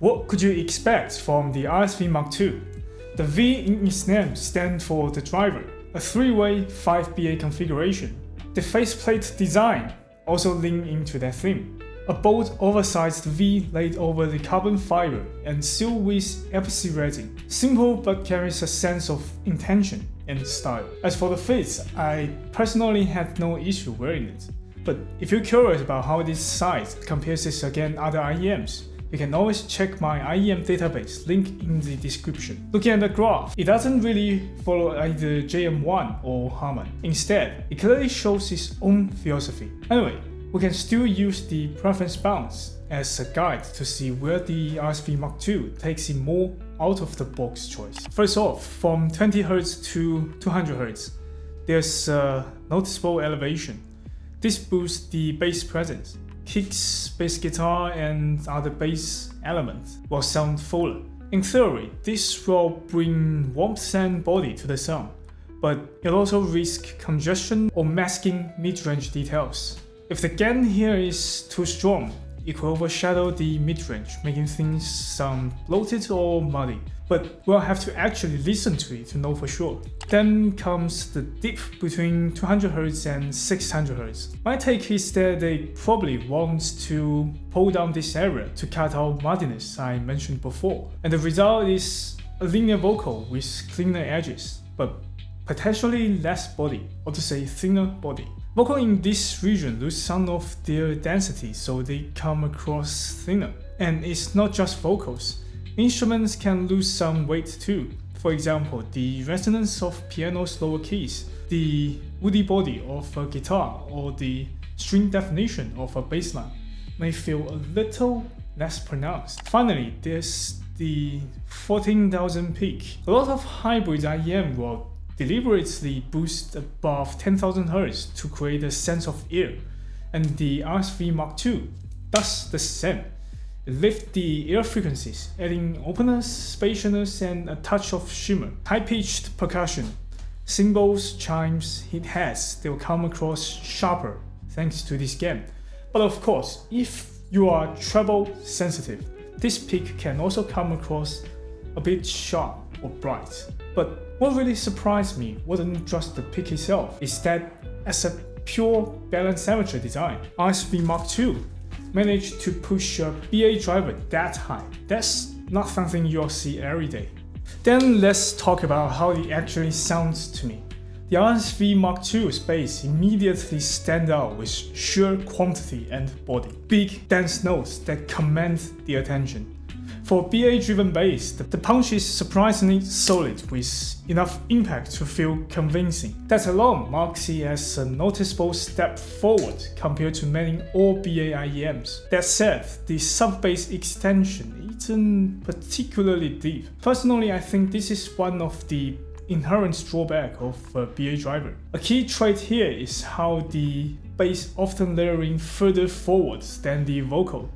What could you expect from the RSV Mark II? The V in its name stands for the driver, a three-way 5BA configuration. The faceplate design also leans into that theme. A bold, oversized V laid over the carbon fiber and sealed with epoxy resin. Simple but carries a sense of intention and style. As for the fit, I personally had no issue wearing it. But if you're curious about how this size compares it against other IEMs, you can always check my IEM database, link in the description. Looking at the graph, it doesn't really follow either JM1 or Harman. Instead, it clearly shows its own philosophy. Anyway, we can still use the preference bounds as a guide to see where the RSV Mark II takes a more out-of-the-box choice. First off, from 20Hz to 200Hz, there's a noticeable elevation. This boosts the bass presence. Kicks, bass guitar, and other bass elements will sound fuller. In theory, this will bring warmth and body to the sound, but it'll also risk congestion or masking mid-range details. If the gain here is too strong, it could overshadow the mid-range, making things sound bloated or muddy. But we'll have to actually listen to it to know for sure. Then comes the dip between 200Hz and 600Hz. My take is that they probably want to pull down this area to cut out muddiness I mentioned before. And the result is a linear vocal with cleaner edges, but potentially less body, or to say thinner body. Vocal in this region lose some of their density, so they come across thinner. And it's not just vocals. Instruments can lose some weight too. For example, the resonance of piano's lower keys, the woody body of a guitar, or the string definition of a bass line may feel a little less pronounced. Finally, there's the 14,000 peak. A lot of hybrid IEM will deliberately boost above 10,000 Hz to create a sense of air, and the RSV Mark II does the same. It lifts the air frequencies, adding openness, spaciousness, and a touch of shimmer. High-pitched percussion, cymbals, chimes, hit heads, they'll come across sharper thanks to this gain. But of course, if you are treble sensitive, this peak can also come across a bit sharp or bright. But what really surprised me wasn't just the peak itself, is that as a pure balance amateur design, RSV Mark II managed to push a BA driver that high. That's not something you'll see every day. Then let's talk about how it actually sounds to me. The RSV Mark II's bass immediately stand out with sheer quantity and body. Big, dense notes that command the attention. For BA-driven bass, the punch is surprisingly solid with enough impact to feel convincing. That alone marks it as a noticeable step forward compared to many all-BA IEMs. That said, the sub-bass extension isn't particularly deep. Personally, I think this is one of the inherent drawback of a BA driver. A key trait here is how the bass often layering further forward than the vocal.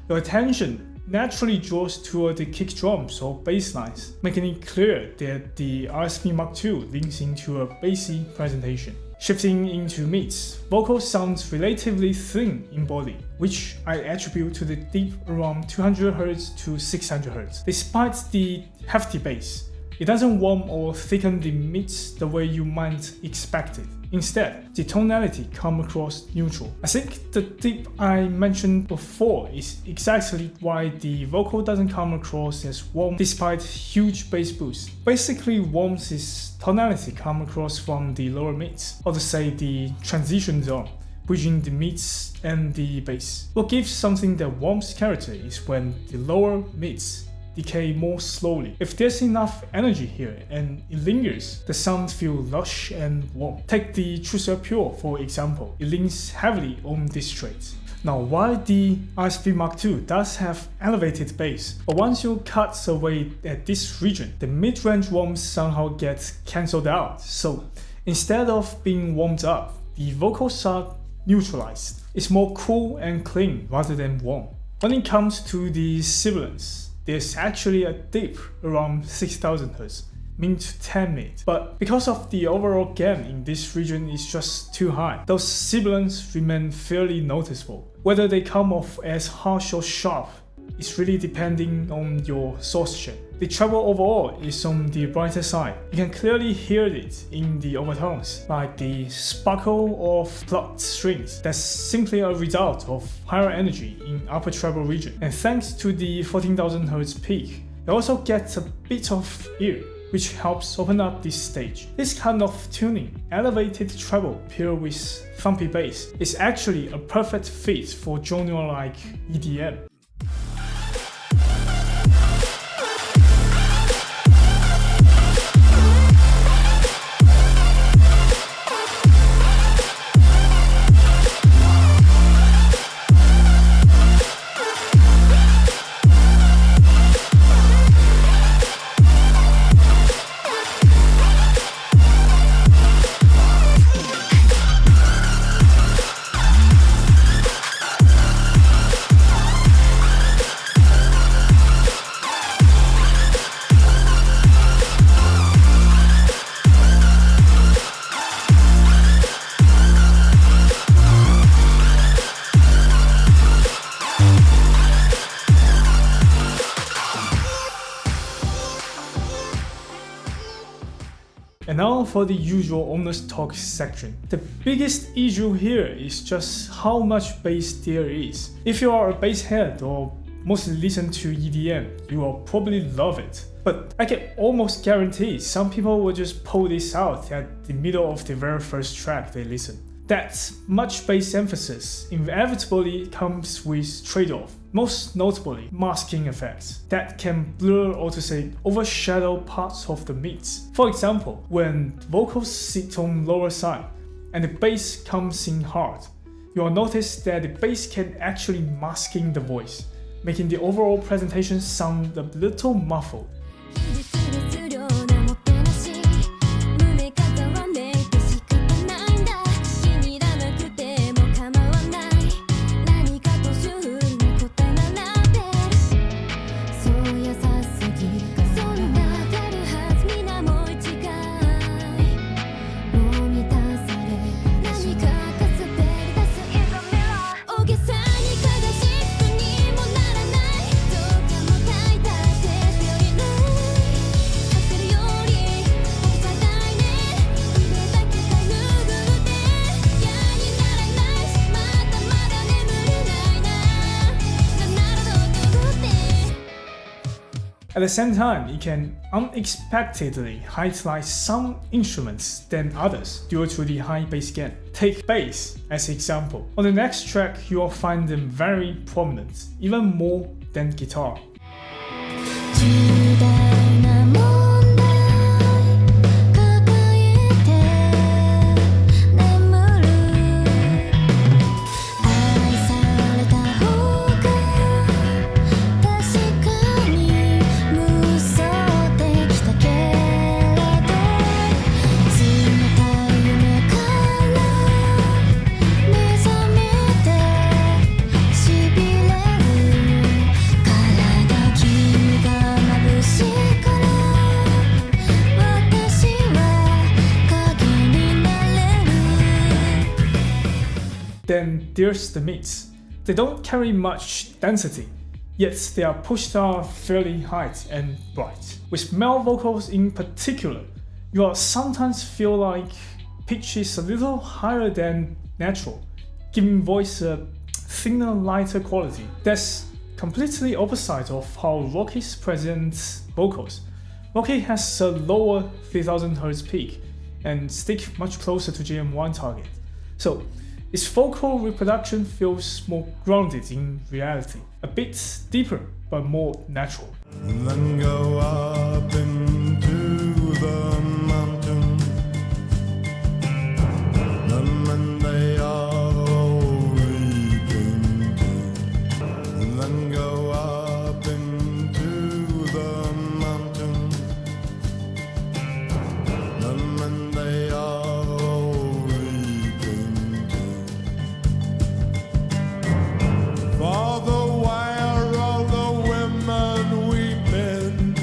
Your attention naturally draws toward the kick drums or bass lines, making it clear that the RSV Mark II leans into a bassy presentation. Shifting into mids, vocal sounds relatively thin in body, which I attribute to the dip around 200Hz to 600Hz. Despite the hefty bass, it doesn't warm or thicken the mids the way you might expect it. Instead, the tonality comes across neutral. I think the dip I mentioned before is exactly why the vocal doesn't come across as warm despite huge bass boosts. Basically, warmth is tonality come across from the lower mids, or to say the transition zone, bridging the mids and the bass. What gives something the warmth character is when the lower mids decay more slowly. If there's enough energy here and it lingers, the sound feels lush and warm. Take the True Pure for example. It leans heavily on this trait. Now, while the RSV Mark II does have elevated bass, but once you cut away at this region, the mid-range warmth somehow gets cancelled out. So instead of being warmed up, the vocals are neutralized. It's more cool and clean rather than warm. When it comes to the sibilance, there's actually a dip around 6,000 Hz, mid to 10 mid. But because of the overall gain in this region is just too high, those sibilants remain fairly noticeable. Whether they come off as harsh or sharp It's really depending on your source chain. The treble overall is on the brighter side. You can clearly hear it in the overtones, like the sparkle of plucked strings. That's simply a result of higher energy in upper treble region. And thanks to the 14,000 Hz peak, you also get a bit of ear, which helps open up this stage. This kind of tuning, elevated treble paired with thumpy bass, is actually a perfect fit for genre like EDM. And now for the usual owner's talk section. The biggest issue here is just how much bass there is. If you are a bass head or mostly listen to EDM, you will probably love it. But I can almost guarantee some people will just pull this out at the middle of the very first track they listen. That much bass emphasis inevitably comes with trade-off, most notably masking effects that can blur or to say overshadow parts of the mix. For example, when vocals sit on lower side and the bass comes in hard, you will notice that the bass can actually masking the voice, making the overall presentation sound a little muffled. At the same time, it can unexpectedly highlight some instruments than others due to the high bass gain. Take bass as an example. On the next track, you will find them very prominent, even more than guitar. Then there's the mids. They don't carry much density, yet they are pushed out fairly high and bright. With male vocals in particular, you will sometimes feel like pitch is a little higher than natural, giving voice a thinner, lighter quality. That's completely opposite of how Rockies present vocals. Rocky has a lower 3000 Hz peak and stick much closer to JM1 target. So its vocal reproduction feels more grounded in reality, a bit deeper but more natural. Then go up into the mountain, the men they are all weeping too. Then go up into the mountain, the men they are all weeping too. For the wire of the women weeping,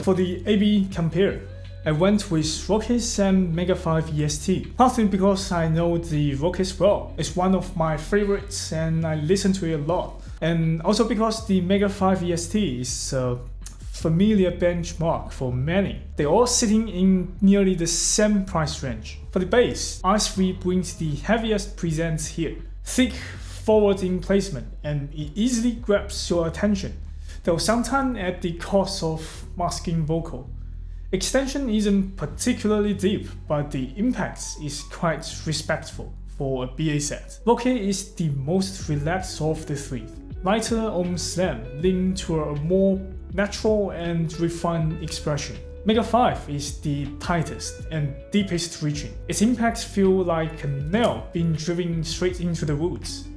For the AB compare, I went with Rockies and Mega5-EST, partly because I know the Rockies well. It's one of my favorites and I listen to it a lot. And also because the Mega5-EST is a familiar benchmark for many. They're all sitting in nearly the same price range. For the bass, RSV brings the heaviest presence here. Thick, forwarding placement, and it easily grabs your attention, though sometimes at the cost of masking vocal. Extension isn't particularly deep, but the impact is quite respectful for a BA set. Rocky is the most relaxed of the three. Lighter on slam, leaning to a more natural and refined expression. Mega5 is the tightest and deepest reaching. Its impacts feel like a nail being driven straight into the woods.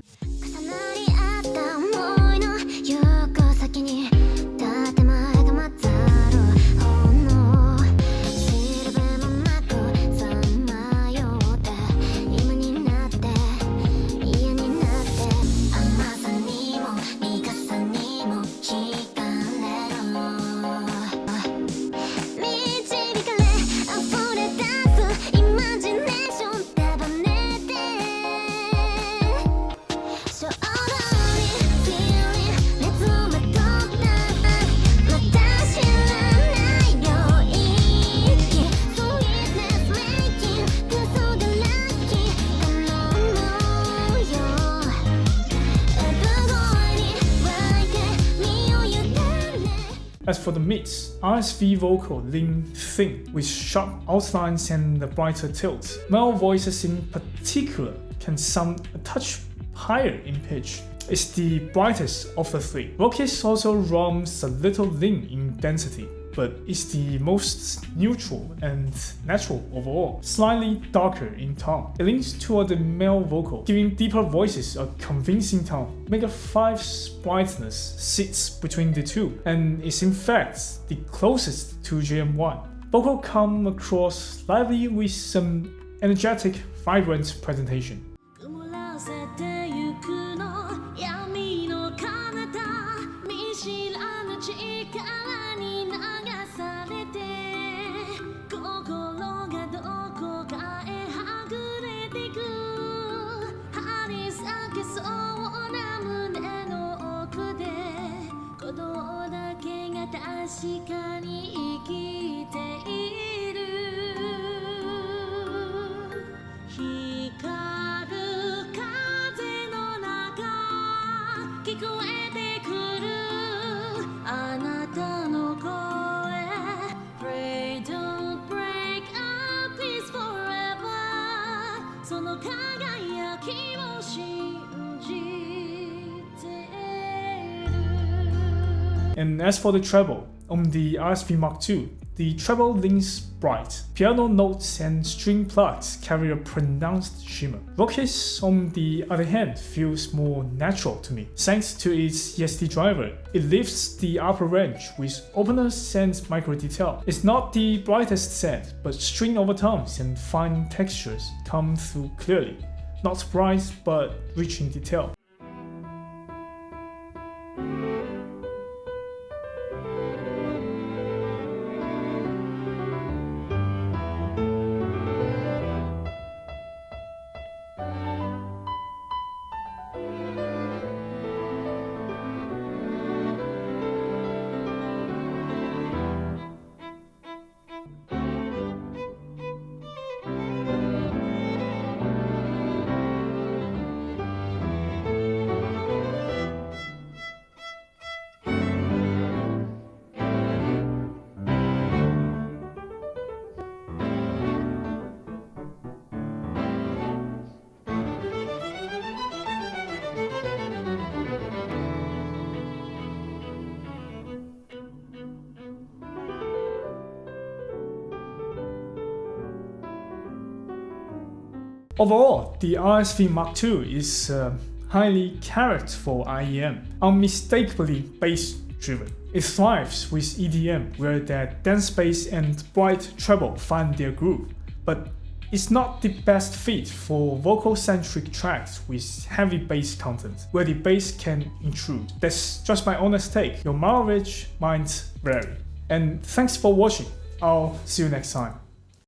As for the mids, RSV vocal lean thin with sharp outlines and a brighter tilt. Male voices in particular can sound a touch higher in pitch. It's the brightest of the three. Rockies also runs a little lean in density, but it's the most neutral and natural overall, slightly darker in tone. It leans toward the male vocal, giving deeper voices a convincing tone. Mega5's brightness sits between the two, and is in fact the closest to JM1. Vocal come across lively with some energetic, vibrant presentation. And as for the treble, on the RSV Mark II, the treble leans bright. Piano notes and string plugs carry a pronounced shimmer. Rockies, on the other hand, feels more natural to me. Thanks to its EST driver, it lifts the upper range with openness and micro detail. It's not the brightest set, but string overtones and fine textures come through clearly. Not bright, but rich in detail. Overall, the RSV Mark II is highly characterized for IEM, unmistakably bass-driven. It thrives with EDM, where that dense bass and bright treble find their groove, but it's not the best fit for vocal-centric tracks with heavy bass content, where the bass can intrude. That's just my honest take. Your mileage might vary. And thanks for watching. I'll see you next time.